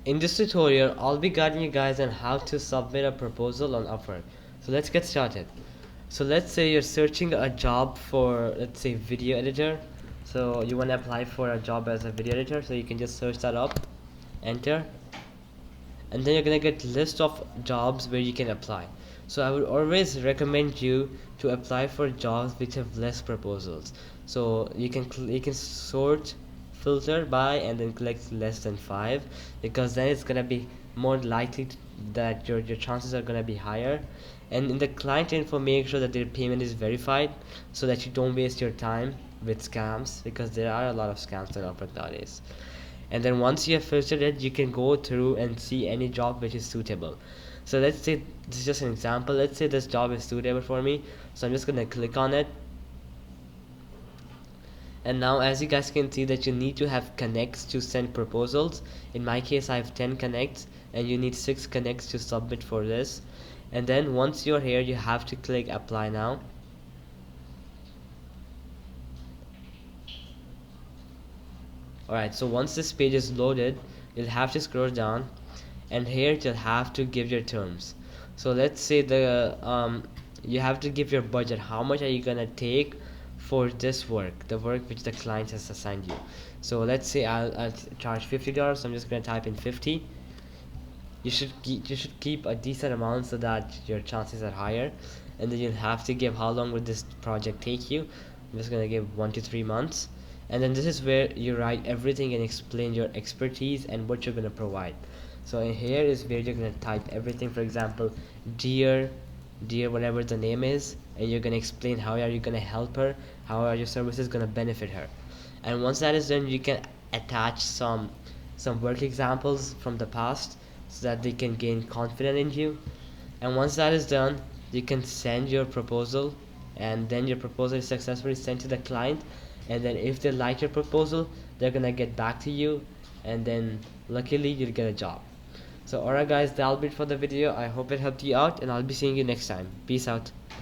In this tutorial, I'll be guiding you guys on how to submit a proposal on Upwork. So let's get started. So let's say you're searching a job for, let's say, video editor. So you want to apply for a job as a video editor, so you can just search that up, enter, and then you're gonna get list of jobs where you can apply. So I would always recommend you to apply for jobs which have less proposals. So you can sort, filter by, and then click less than 5, because then it's gonna be more likely that your chances are gonna be higher. And in the client info, make sure that their payment is verified so that you don't waste your time with scams, because there are a lot of scams on Upwork nowadays. And then once you have filtered it, you can go through and see any job which is suitable. So let's say this is just an example. Let's say this job is suitable for me, so I'm just gonna click on it. And now, as you guys can see, that you need to have connects to send proposals. In my case, I have 10 connects, and you need 6 connects to submit for this. And then once you're here, you have to click apply now. Alright, so once this page is loaded, you'll have to scroll down, and here you'll have to give your terms. So let's say you have to give your budget. How much are you gonna take for this work, the work which the client has assigned you? So let's say I'll charge $50. So I'm just gonna type in 50. You should keep a decent amount so that your chances are higher. And then you'll have to give how long would this project take you. I'm just gonna give 1 to 3 months. And then this is where you write everything and explain your expertise and what you're going to provide. So in here is where you're going to type everything. For example, dear whatever the name is, and you're going to explain how are you going to help her, how are your services going to benefit her. And once that is done, you can attach some work examples from the past so that they can gain confidence in you. And once that is done, you can send your proposal, and then your proposal is successfully sent to the client. And then if they like your proposal, they're gonna get back to you, and then luckily you'll get a job. So alright guys, that'll be it for the video. I hope it helped you out, and I'll be seeing you next time. Peace out.